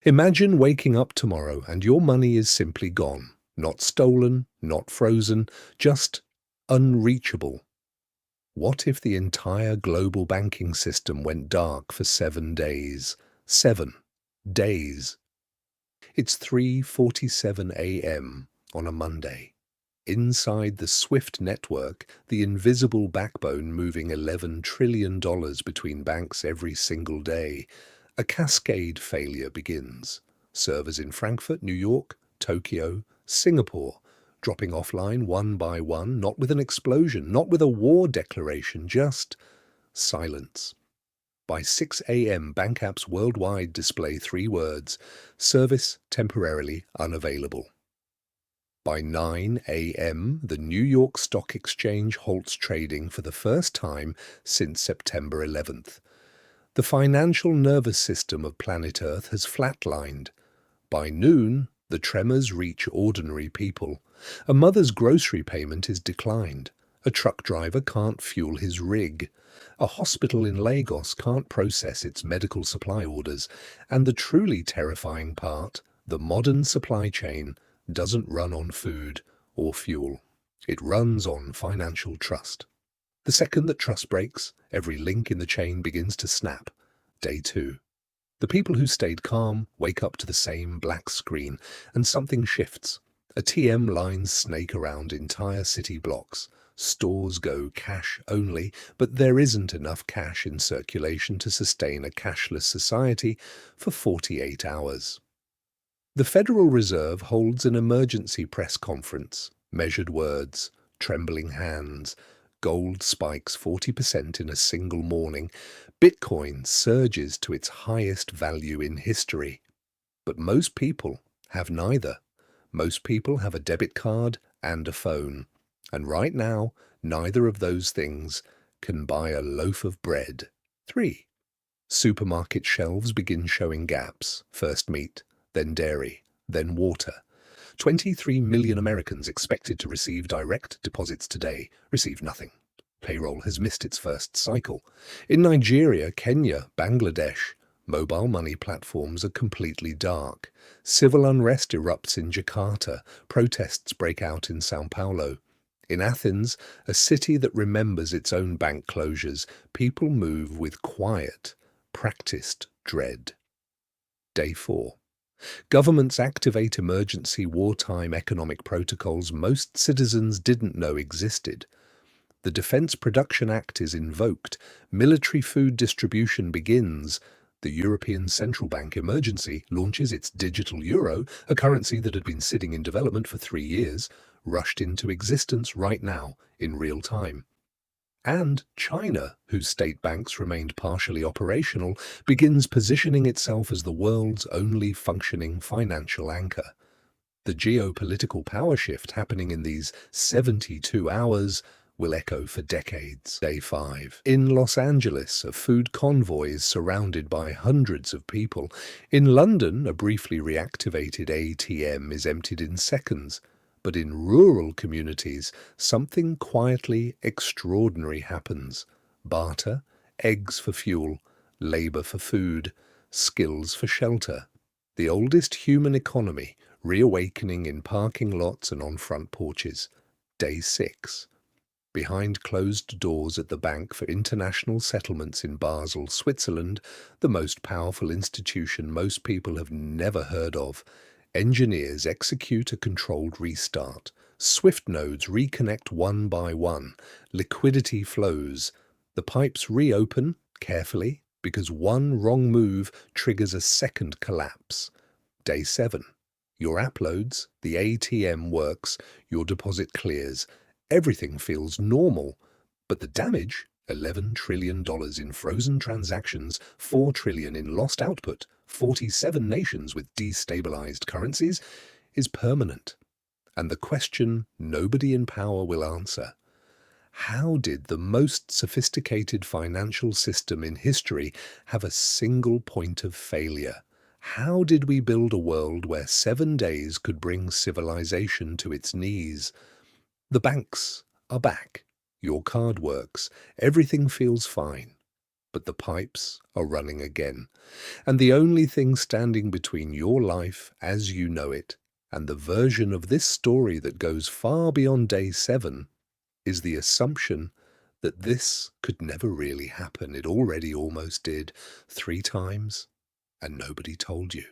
Imagine waking up tomorrow and your money is simply gone. Not stolen, not frozen, just unreachable. What if the entire global banking system went dark for 7 days? 7 days. It's 3:47 a.m. on a Monday. Inside the SWIFT network, the invisible backbone moving $11 trillion between banks every single day, a cascade failure begins. Servers in Frankfurt, New York, Tokyo, Singapore, dropping offline one by one, not with an explosion, not with a war declaration, just silence. By 6 a.m., bank apps worldwide display 3 words: service temporarily unavailable. By 9 a.m., the New York Stock Exchange halts trading for the first time since September 11th. The financial nervous system of planet Earth has flatlined. By noon, the tremors reach ordinary people. A mother's grocery payment is declined. A truck driver can't fuel his rig. A hospital in Lagos can't process its medical supply orders. And the truly terrifying part, the modern supply chain, doesn't run on food or fuel. It runs on financial trust. The second that trust breaks, every link in the chain begins to snap. Day 2. The people who stayed calm wake up to the same black screen, and something shifts. ATM lines snake around entire city blocks. Stores go cash only, but there isn't enough cash in circulation to sustain a cashless society for 48 hours. The Federal Reserve holds an emergency press conference. Measured words, trembling hands, gold spikes 40% in a single morning. Bitcoin surges to its highest value in history. But most people have neither. Most people have a debit card and a phone. And right now, neither of those things can buy a loaf of bread. 3. Supermarket shelves begin showing gaps. First meat, then dairy, then water. 23 million Americans expected to receive direct deposits today receive nothing. Payroll has missed its first cycle. In Nigeria, Kenya, Bangladesh, mobile money platforms are completely dark. Civil unrest erupts in Jakarta. Protests break out in Sao Paulo. In Athens, a city that remembers its own bank closures, people move with quiet, practiced dread. Day 4. Governments activate emergency wartime economic protocols most citizens didn't know existed. The Defense Production Act is invoked. Military food distribution begins. The European Central Bank emergency launches its digital euro, a currency that had been sitting in development for 3 years, rushed into existence right now in real time. And China, whose state banks remained partially operational, begins positioning itself as the world's only functioning financial anchor. The geopolitical power shift happening in these 72 hours will echo for decades. Day 5. In Los Angeles, a food convoy is surrounded by hundreds of people. In London, a briefly reactivated ATM is emptied in seconds. But in rural communities, something quietly extraordinary happens. Barter, eggs for fuel, labor for food, skills for shelter. The oldest human economy, reawakening in parking lots and on front porches. Day 6. Behind closed doors at the Bank for International Settlements in Basel, Switzerland, the most powerful institution most people have never heard of, engineers execute a controlled restart. Swift nodes reconnect one by one. Liquidity flows. The pipes reopen carefully because one wrong move triggers a second collapse. Day 7. Your app loads, the ATM works, your deposit clears. Everything feels normal. But the damage, $11 trillion in frozen transactions, $4 trillion in lost output, 47 nations with destabilized currencies, is permanent. And the question nobody in power will answer: how did the most sophisticated financial system in history have a single point of failure? How did we build a world where 7 days could bring civilization to its knees? The banks are back. Your card works. Everything feels fine. but the pipes are running again. And the only thing standing between your life as you know it and the version of this story that goes far beyond day 7 is the assumption that this could never really happen. It already almost did 3 times, and nobody told you.